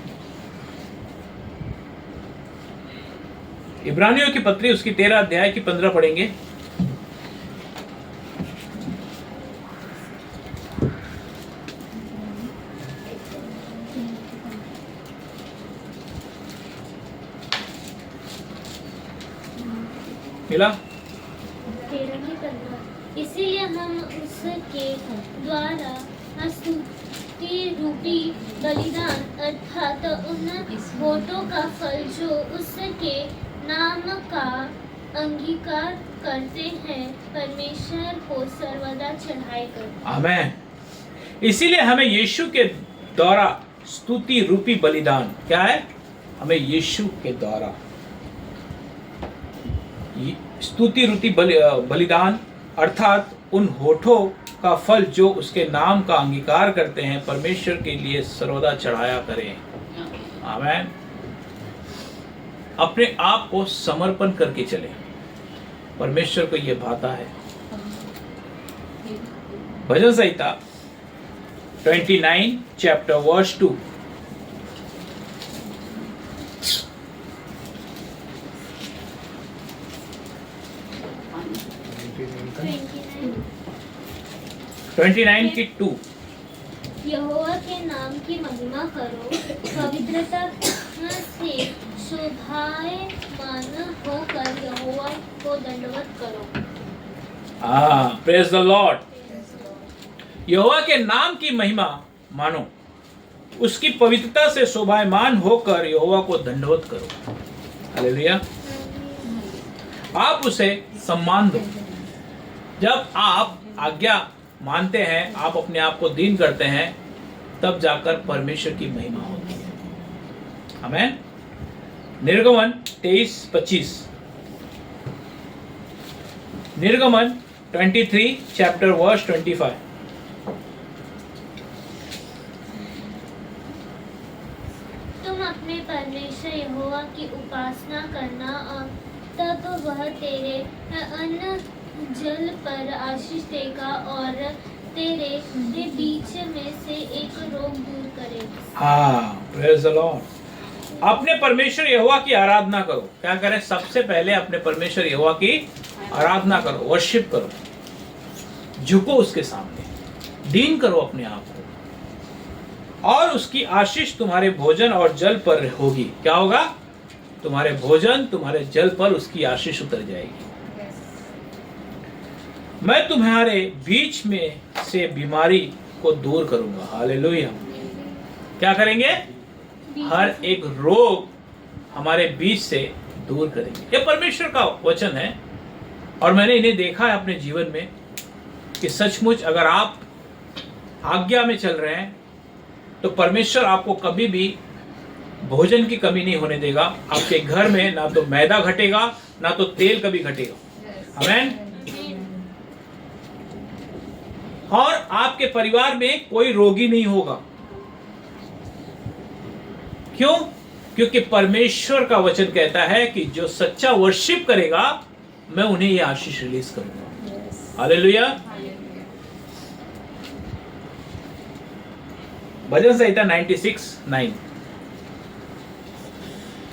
इब्रानियों की पत्री उसकी 13 अध्याय की 15 पढ़ेंगे। मिला? 13-15। इसीलिए हम उसके द्वारा स्तुति रूपी बलिदान अर्थात उन होठों का फल जो उसके नाम का अंगीकार करते हैं, परमेश्वर को सर्वदा चढ़ाए करते। आमीन। इसीलिए हमें यीशु के द्वारा स्तुति रूपी बलिदान, क्या है? हमें यीशु के द्वारा स्तुति रूपी बलिदान अर्थात उन होठों का फल जो उसके नाम का अंगीकार करते हैं, परमेश्वर के लिए सर्वदा चढ़ाया करें। आमीन। अपने आप को समर्पण करके चले, परमेश्वर को यह भाता है। भजन संहिता 29 चैप्टर वर्स 2। ट्वेंटी 2। यहोवा के नाम की महिमा करो, पवित्रता से शोभायमान होकर यहोवा को दंडवत करो। Praise the Lord. यहोवा के नाम की महिमा मानो, उसकी पवित्रता से शोभायमान होकर यहोवा को दंडवत करो। हालेलुया। आप उसे सम्मान दो। जब आप आज्ञा मानते हैं, आप अपने आप को दीन करते हैं, तब जाकर परमेश्वर की महिमा होती है। आमीन। निर्गमन 23-25। निर्गमन 23 चैप्टर वर्स 25। तुम अपने परमेश्वर यहोवा की उपासना करना और तब वह तेरे अन्न जल पर आशीष देगा और तेरे बीच में से एक रोग दूर करेगा। हाँ, प्रेज द लॉर्ड। अपने परमेश्वर यहोवा की आराधना करो। क्या करें? सबसे पहले अपने परमेश्वर यहोवा की आराधना करो, वर्शिप करो, झुको उसके सामने, दीन करो अपने आप को, और उसकी आशीष तुम्हारे भोजन और जल पर होगी। क्या होगा? तुम्हारे भोजन, तुम्हारे जल पर उसकी आशीष उतर जाएगी। मैं तुम्हारे बीच में से बीमारी को दूर करूंगा। हालेलुया। क्या करेंगे? हर एक रोग हमारे बीच से दूर करेंगे। ये परमेश्वर का वचन है और मैंने इन्हें देखा है अपने जीवन में कि सचमुच अगर आप आज्ञा में चल रहे हैं तो परमेश्वर आपको कभी भी भोजन की कमी नहीं होने देगा। आपके घर में ना तो मैदा घटेगा ना तो तेल कभी घटेगा। आमीन। और आपके परिवार में कोई रोगी नहीं होगा। क्यों? क्योंकि परमेश्वर का वचन कहता है कि जो सच्चा वर्शिप करेगा मैं उन्हें यह आशीष रिलीज करूंगा। हालेलुया। भजन संहिता 96:9।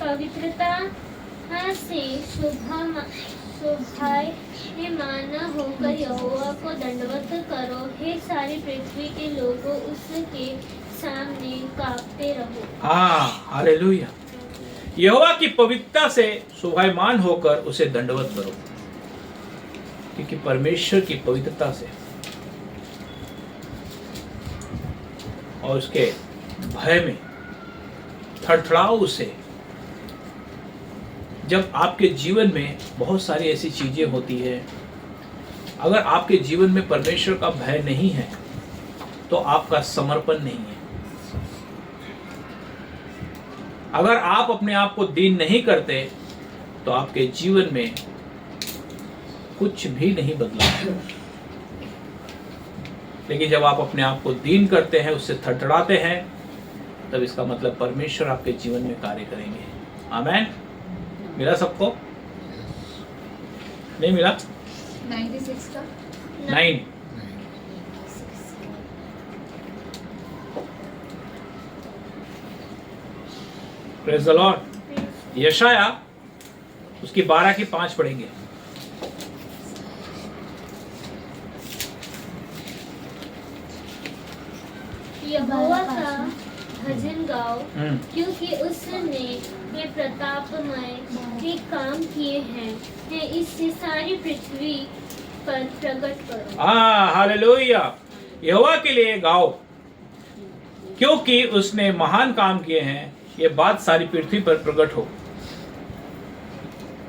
पवित्रता से शोभायमान होकर यहोवा को दंडवत करो, हे सारी पृथ्वी के लोगों, उसके सामने कांपते रहो। हाँ, हालेलुया। यहोवा की पवित्रता से शोभायमान होकर उसे दंडवत करो, क्योंकि परमेश्वर की पवित्रता से और उसके भय में थरथराओ उसे। जब आपके जीवन में बहुत सारी ऐसी चीजें होती है, अगर आपके जीवन में परमेश्वर का भय नहीं है तो आपका समर्पण नहीं है। अगर आप अपने आप को दीन नहीं करते तो आपके जीवन में कुछ भी नहीं बदला। लेकिन जब आप अपने आप को दीन करते हैं, उससे थरथराते हैं, तब इसका मतलब परमेश्वर आपके जीवन में कार्य करेंगे। आमीन। मिला सबको? नहीं मिला? 96 का 9। Praise the Lord. यशाया उसकी 12 की 5 पढ़ेंगे। यहोवा का भजन गाओ, क्योंकि उसने ये प्रतापमय के काम किए हैं, इससे सारी पृथ्वी पर प्रकट करो। हालेलुया। यहोवा के लिए गाओ, क्योंकि उसने महान काम किए हैं, ये बात सारी पृथ्वी पर प्रकट हो।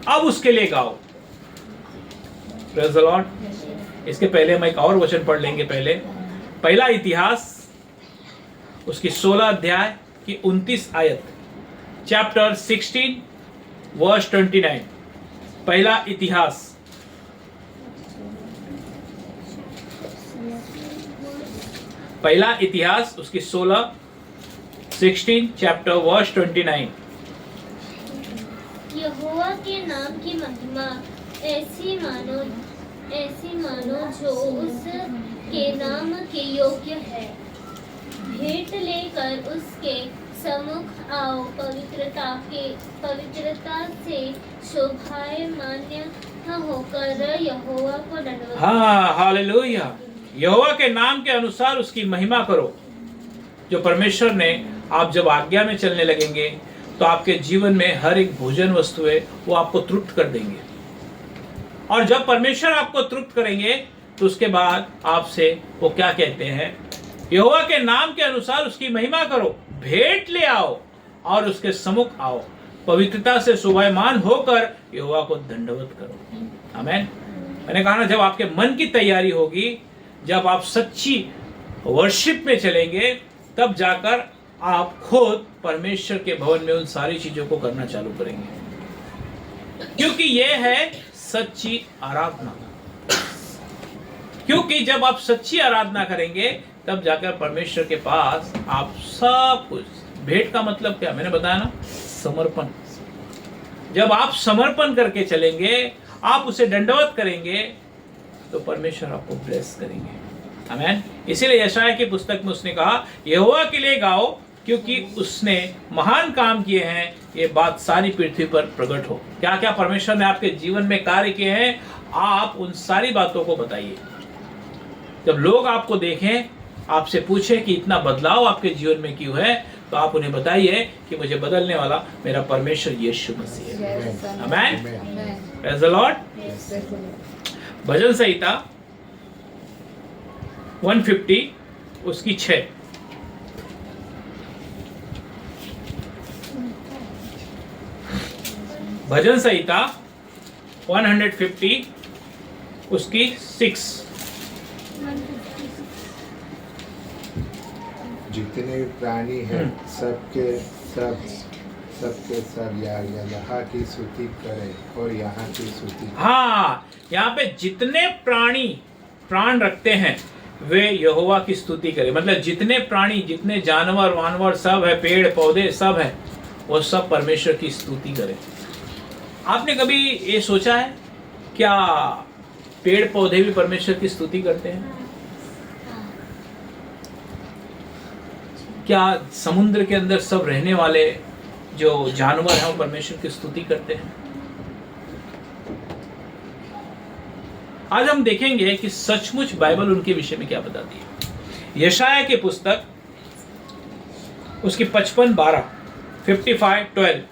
अब उसके लिए गाओ। Praise the Lord. इसके पहले हम एक और वचन पढ़ लेंगे। पहला इतिहास उसकी 16 अध्याय की 29 आयत, चैप्टर 16 वर्स 29। पहला इतिहास उसकी 16 चैप्टर वर्स 29। यहोवा के नाम की महिमा ऐसी मानो जो उसके नाम के योग्य है। भेंट लेकर उसके सम्मुख आओ, पवित्रता से शोभायमान होकर यहोवा को दंडवत। हाँ, हालेलुया। यहोवा के नाम के अनुसार उसकी महिमा करो। जो परमेश्वर ने, आप जब आज्ञा में चलने लगेंगे तो आपके जीवन में हर एक भोजन वस्तु है वो आपको तृप्त कर देंगे। और जब परमेश्वर आपको तृप्त करेंगे तो उसके बाद आपसे वो क्या कहते हैं? यहोवा के नाम के अनुसार उसकी महिमा करो, भेंट ले आओ और उसके सम्मुख आओ, पवित्रता से शोभायमान होकर यहोवा को दंडवत करो। आमीन। मैंने कहा ना, जब आपके मन की तैयारी होगी, जब आप सच्ची वर्शिप में चलेंगे, तब जाकर आप खुद परमेश्वर के भवन में उन सारी चीजों को करना चालू करेंगे, क्योंकि यह है सच्ची आराधना। क्योंकि जब आप सच्ची आराधना करेंगे तब जाकर परमेश्वर के पास आप सब कुछ। भेंट का मतलब क्या? मैंने बताया ना, समर्पण। जब आप समर्पण करके चलेंगे, आप उसे दंडवत करेंगे, तो परमेश्वर आपको ब्लेस करेंगे। आमीन। इसीलिए यशाया की पुस्तक में उसने कहा, यहोवा के लिए गाओ, क्योंकि उसने महान काम किए हैं, ये बात सारी पृथ्वी पर प्रकट हो। क्या क्या परमेश्वर ने आपके जीवन में कार्य किए हैं, आप उन सारी बातों को बताइए। जब लोग आपको देखें, आपसे पूछे कि इतना बदलाव आपके जीवन में क्यों है, तो आप उन्हें बताइए कि मुझे बदलने वाला मेरा परमेश्वर यीशु मसीह है। आमीन। Praise the Lord. भजन संहिता 150 उसकी 6। भजन संहिता 150 उसकी 6। जितने प्राणी हैं सबके सब यहाँ की स्तुति करें और यहाँ की स्तुति करें। हाँ, यहाँ पे जितने प्राणी प्राण रखते हैं वे यहोवा की स्तुति करें। मतलब जितने प्राणी, जितने जानवर वानवर सब है, पेड़ पौधे सब है, वो सब परमेश्वर की स्तुति करें। आपने कभी ये सोचा है क्या पेड़ पौधे भी परमेश्वर की स्तुति करते हैं? क्या समुद्र के अंदर सब रहने वाले जो जानवर हैं वो परमेश्वर की स्तुति करते हैं? आज हम देखेंगे कि सचमुच बाइबल उनके विषय में क्या बताती है। यशाया की पुस्तक उसकी 55:12 55:12।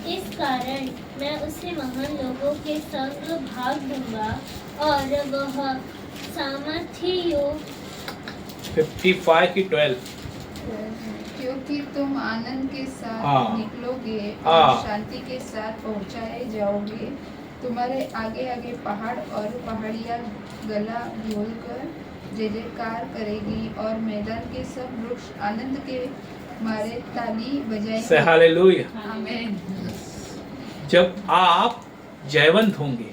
इस कारण मैं उसे महान लोगों के संग भाग दूंगा और वह सामर्थ्य 55:12। क्योंकि तुम आनंद के साथ हाँ। निकलोगे हाँ। और शांति के साथ पहुंचाए जाओगे। तुम्हारे आगे आगे पहाड़ और पहाड़ियाँ गला ढोलकर जय जयकार करेगी और मैदान के सब वृक्ष आनंद के मारे ताली से बजाएंगे। हालेलुया। आमीन। जब आप जयवंत होंगे,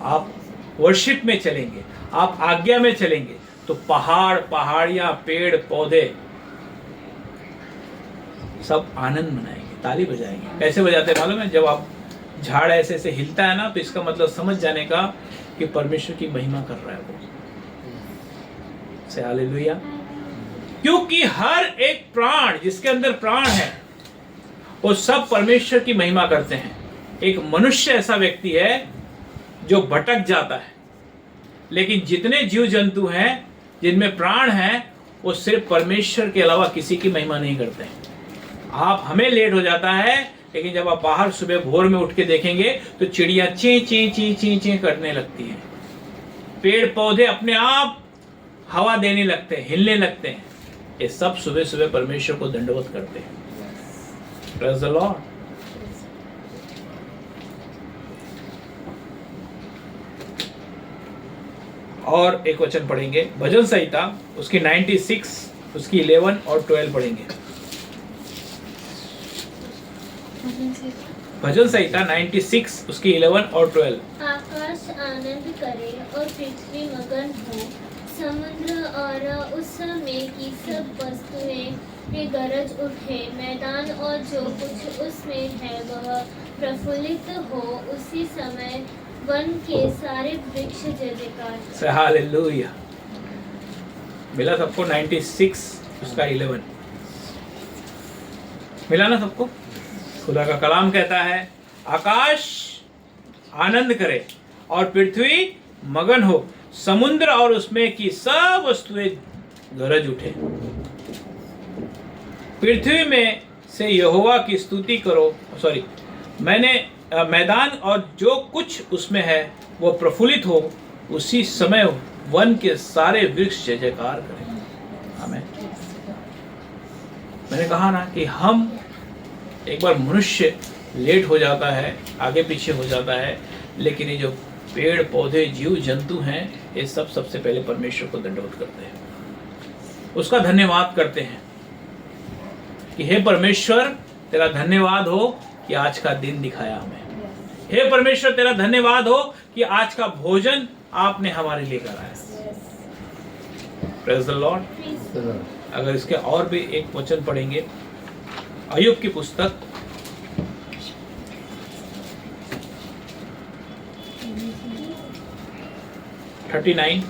आप वर्शिप में चलेंगे, आप आज्ञा में चलेंगे, तो पहाड़ पहाड़ियां पेड़ पौधे सब आनंद मनाएंगे, ताली बजाएंगे। कैसे बजाते हैं मालूम है? जब आप झाड़ ऐसे ऐसे हिलता है ना, तो इसका मतलब समझ जाने का कि परमेश्वर की महिमा कर रहा है वो। से हालेलुया। क्योंकि हर एक प्राण, जिसके अंदर प्राण है, वो सब परमेश्वर की महिमा करते हैं। एक मनुष्य ऐसा व्यक्ति है जो भटक जाता है, लेकिन जितने जीव जंतु हैं जिनमें प्राण हैं, वो सिर्फ परमेश्वर के अलावा किसी की महिमा नहीं करते हैं। आप हमें लेट हो जाता है, लेकिन जब आप बाहर सुबह भोर में उठ के देखेंगे तो चिड़िया चीं चीं चीं चीं चीं करने लगती हैं, पेड़ पौधे अपने आप हवा देने लगते हैं, हिलने लगते हैं। ये सब सुबह सुबह परमेश्वर को दंडवत करते हैं। Praise the Lord. और एक वचन पढ़ेंगे, भजन संहिता उसकी 96 उसकी 11 और 12 पढ़ेंगे। भजन संहिता 96 उसकी 11 और 12। आकाश आनंद करे और पृथ्वी मगन हो, समुद्र और उसमें की सब वस्तुएं भी गरज उठे, मैदान और जो कुछ उसमें है वह प्रफुल्लित हो। उसी समय वन के सारे वृक्ष जय जयकार से हालेलुया। मिला सबको? 96 उसका 11 मिला ना सबको? खुदा का कलाम कहता है आकाश आनंद करे और पृथ्वी मगन हो, समुद्र और उसमें की सब वस्तुएं गरज उठे। पृथ्वी में से यहोवा की स्तुति करो, सॉरी, मैदान और जो कुछ उसमें है वो प्रफुल्लित हो। उसी समय वन के सारे वृक्ष जय जयकार करें। आमीन। मैंने कहा ना कि हम एक बार मनुष्य लेट हो जाता है, आगे पीछे हो जाता है, लेकिन ये जो पेड़ पौधे जीव जंतु हैं, ये सब सबसे पहले परमेश्वर को दंडवत करते हैं, उसका धन्यवाद करते हैं कि हे परमेश्वर तेरा धन्यवाद हो कि आज का दिन दिखाया हमें। हे परमेश्वर तेरा धन्यवाद हो कि आज का भोजन आपने हमारे लिए कराया। Praise the Lord. अगर इसके और भी एक वचन पढ़ेंगे, अय्यूब की पुस्तक 39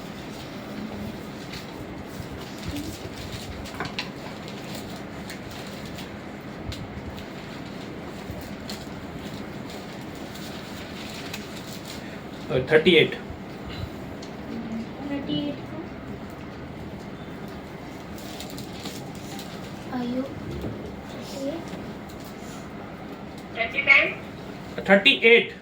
और 38 38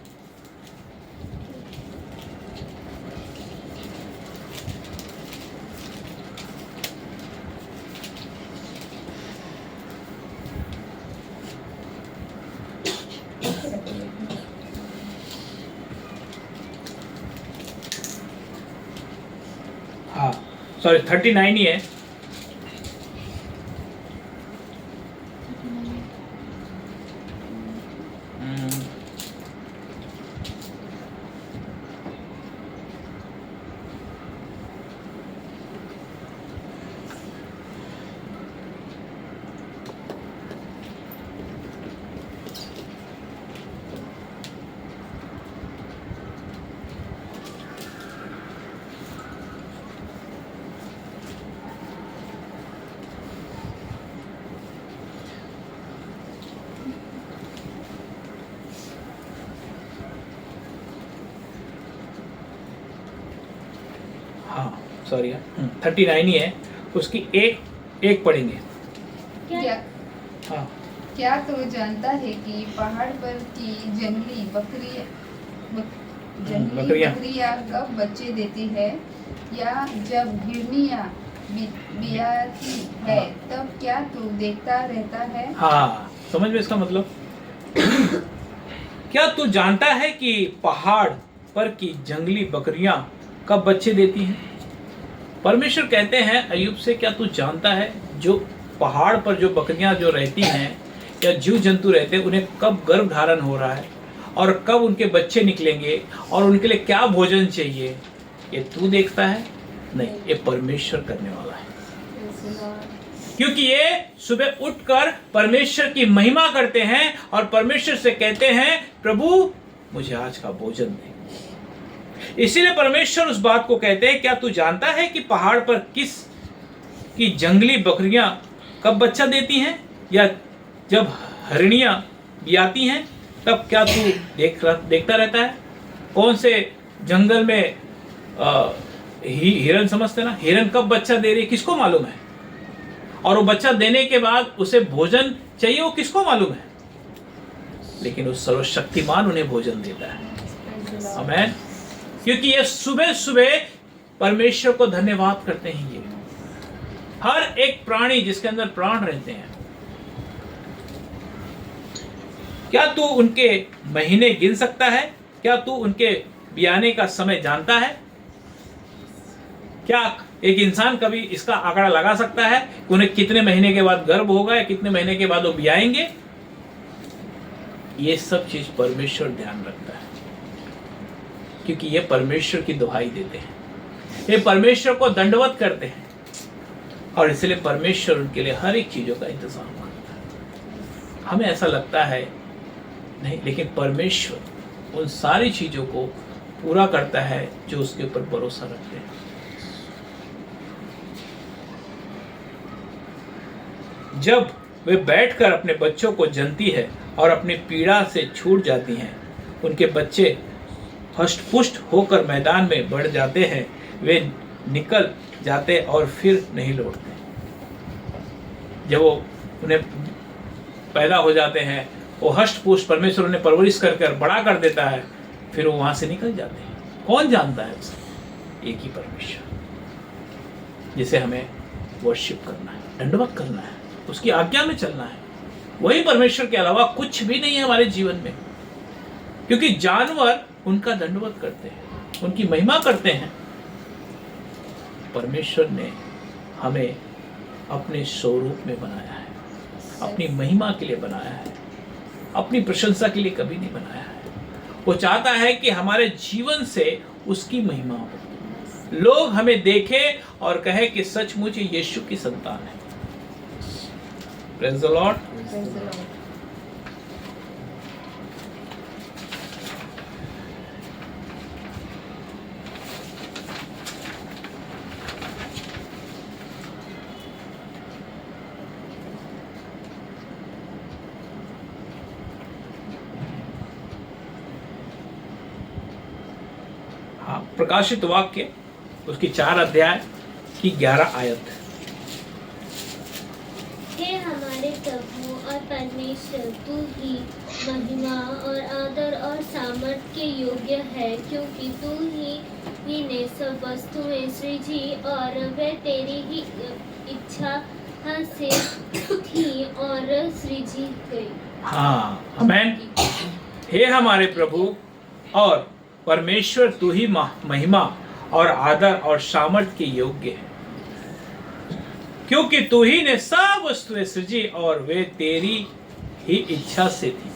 हाँ सॉरी 39 ही है। हाँ सॉरी 39 ही है, उसकी एक पढ़ेंगे। क्या हाँ क्या तू जानता है कि पहाड़ पर की जंगली बकरियाँ। बकरियाँ कब बच्चे देती है, या जब हिरनियाँ बियाती है तब क्या तू देखता रहता है? हाँ समझ में इसका मतलब। क्या तू जानता है कि पहाड़ पर की जंगली बकरियां कब बच्चे देती हैं? परमेश्वर कहते हैं अय्यूब से, क्या तू जानता है जो पहाड़ पर जो बकरियां जो रहती हैं या जीव जंतु रहते हैं उन्हें कब गर्भ धारण हो रहा है और कब उनके बच्चे निकलेंगे और उनके लिए क्या भोजन चाहिए? ये तू देखता है? नहीं, ये परमेश्वर करने वाला है। क्योंकि ये सुबह उठकर परमेश्वर की महिमा करते हैं और परमेश्वर से कहते हैं प्रभु मुझे आज का भोजन दे। इसीलिए परमेश्वर उस बात को कहते हैं, क्या तू जानता है कि पहाड़ पर किस की जंगली बकरियां कब बच्चा देती हैं, या जब हरिणियां बियाती हैं तब क्या तू देखता रहता है? कौन से जंगल में हिरन समझते ना, हिरन कब बच्चा दे रही है किसको मालूम है, और वो बच्चा देने के बाद उसे भोजन चाहिए वो किसको मालूम है, लेकिन उस सर्वशक्तिमान उन्हें भोजन देता है। आमीन। क्योंकि ये सुबह सुबह परमेश्वर को धन्यवाद करते हैं। ये हर एक प्राणी जिसके अंदर प्राण रहते हैं, क्या तू उनके महीने गिन सकता है? क्या तू उनके बियाने का समय जानता है? क्या एक इंसान कभी इसका आंकड़ा लगा सकता है कि उन्हें कितने महीने के बाद गर्भ होगा या कितने महीने के बाद वो बियाएंगे? ये सब चीज परमेश्वर ध्यान रखता है, क्योंकि ये परमेश्वर की दुहाई देते हैं, ये परमेश्वर को दंडवत करते हैं, और इसलिए परमेश्वर उनके लिए हर एक चीजों का इंतजाम करता है। हमें ऐसा लगता है नहीं, लेकिन परमेश्वर उन सारी चीजों को पूरा करता है जो उसके ऊपर भरोसा रखते हैं। जब वे बैठकर अपने बच्चों को जनती है और अपनी पीड़ा से छूट जाती हैं, उनके बच्चे हष्ट-पुष्ट होकर मैदान में बढ़ जाते हैं, वे निकल जाते और फिर नहीं लौटते। जब वो उन्हें पैदा हो जाते हैं, वो हष्ट-पुष्ट परमेश्वर उन्हें परवरिश कर बड़ा कर देता है, फिर वो वहां से निकल जाते हैं। कौन जानता है उसे? एक ही परमेश्वर, जिसे हमें वर्शिप करना है, दंडवत करना है, उसकी आज्ञा में चलना है। वही परमेश्वर के अलावा कुछ भी नहीं है हमारे जीवन में, क्योंकि जानवर उनका दंडवत करते हैं, उनकी महिमा करते हैं। परमेश्वर ने हमें अपने स्वरूप में बनाया है, अपनी महिमा के लिए बनाया है, अपनी प्रशंसा के लिए कभी नहीं बनाया है। वो चाहता है कि हमारे जीवन से उसकी महिमा हो, लोग हमें देखें और कहे कि सचमुच ये यीशु की संतान है। Praise the Lord. Praise the Lord. हाँ, प्रकाशित वाक्य उसकी 4 अध्याय की 11 आयत। हे हमारे प्रभु और परमेश्वर, तू ही महिमा और आदर और सामर्थ के योग्य है, क्योंकि तू ही ने सब वस्तुएं सृजी और वे तेरी ही इच्छा से थी और सृजी गई। हाँ, आमेन। हे हमारे प्रभु और परमेश्वर, तू ही महिमा और आदर और सामर्थ के योग्य है, क्योंकि तू ही ने सब वस्तुएं सृजी और वे तेरी ही इच्छा से थी।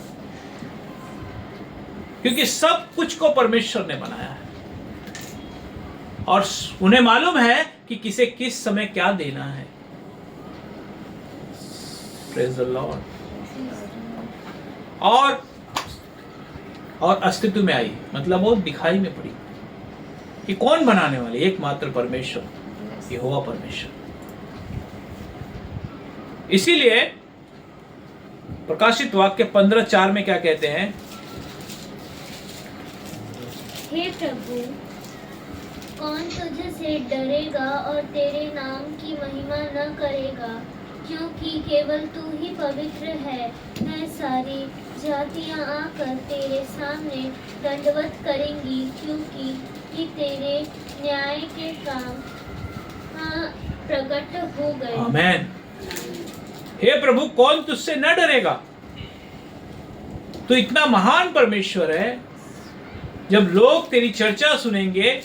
क्योंकि सब कुछ को परमेश्वर ने बनाया है और उन्हें मालूम है कि किसे किस समय क्या देना है। Praise the Lord. और अस्तित्व में आई, मतलब वो दिखाई में पड़ी कि कौन बनाने वाले, एकमात्र परमेश्वर, यहोवा परमेश्वर। इसीलिए प्रकाशित वाक्य 15:4 में क्या कहते हैं? हे प्रभु, कौन तुझसे डरेगा और तेरे नाम की महिमा न करेगा, क्योंकि केवल तू ही पवित्र है। वह सारी जातियां आकर तेरे सामने दंडवत करेंगी, क्योंकि कि तेरे न्याय के काम प्रकट हो गए। आमेन। हे प्रभु, कौन तुझसे न डरेगा? तू इतना महान परमेश्वर है, जब लोग तेरी चर्चा सुनेंगे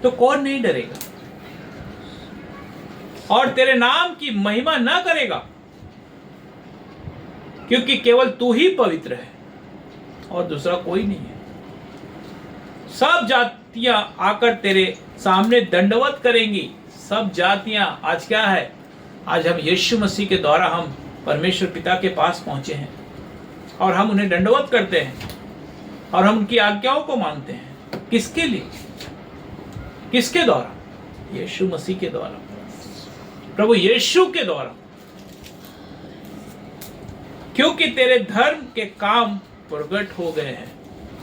तो कौन नहीं डरेगा और तेरे नाम की महिमा न करेगा, क्योंकि केवल तू ही पवित्र है और दूसरा कोई नहीं है। सब जातियां आकर तेरे सामने दंडवत करेंगी। सब जातियां आज क्या है? आज हम यीशु मसीह के द्वारा हम परमेश्वर पिता के पास पहुंचे हैं और हम उन्हें दंडवत करते हैं और हम उनकी आज्ञाओं को मानते हैं। किसके लिए? किसके द्वारा? यीशु मसीह के द्वारा, प्रभु यीशु के द्वारा। क्योंकि तेरे धर्म के काम प्रकट हो गए हैं।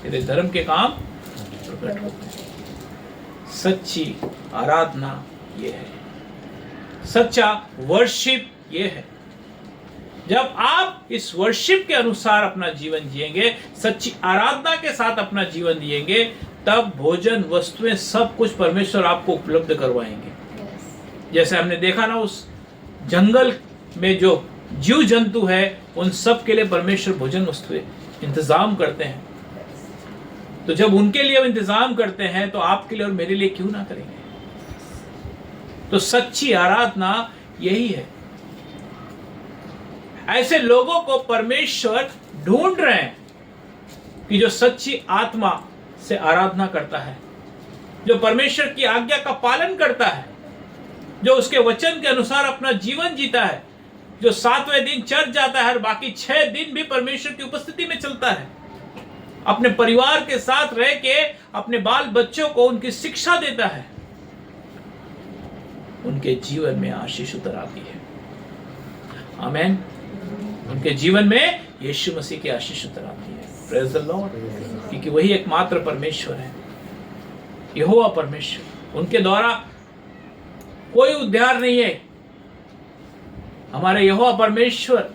तेरे धर्म के काम प्रकट हो गए। सच्ची आराधना ये है, सच्चा वर्शिप ये है। जब आप इस वर्शिप के अनुसार अपना जीवन जिएंगे, सच्ची आराधना के साथ अपना जीवन जिएंगे, तब भोजन, वस्तुएं, सब कुछ परमेश्वर आपको उपलब्ध करवाएंगे। जैसे हमने देखा ना, उस जंगल में जो जीव जंतु है, उन सब के लिए परमेश्वर भोजन वस्तुएं इंतजाम करते हैं। तो जब उनके लिए वो इंतजाम करते हैं, तो आपके लिए और मेरे लिए क्यों ना करेंगे? तो सच्ची आराधना यही है। ऐसे लोगों को परमेश्वर ढूंढ रहे हैं कि जो सच्ची आत्मा से आराधना करता है, जो परमेश्वर की आज्ञा का पालन करता है, जो उसके वचन के अनुसार अपना जीवन जीता है, जो 7वें दिन चर्च जाता है और बाकी 6 दिन भी परमेश्वर की उपस्थिति में चलता है, अपने परिवार के साथ रह के अपने बाल बच्चों को उनकी शिक्षा देता है, उनके जीवन में आशीष उतर आती है। आमीन। उनके जीवन में यीशु मसीह की आशीष उतर आती है। Praise the Lord. क्योंकि वही एकमात्र परमेश्वर है, यहोवा परमेश्वर। उनके द्वारा कोई उद्धार नहीं है। हमारे यहोवा परमेश्वर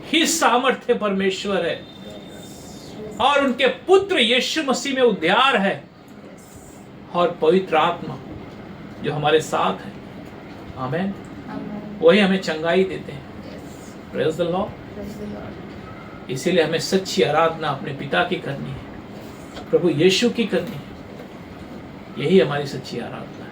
ही सामर्थ्य परमेश्वर है और उनके पुत्र यीशु मसीह में उद्धार है और पवित्र आत्मा जो हमारे साथ है। आमीन। वही हमें चंगाई देते हैं। Praise the Lord. इसीलिए हमें सच्ची आराधना अपने पिता की करनी है, प्रभु यीशु की करनी है। यही हमारी सच्ची आराधना है।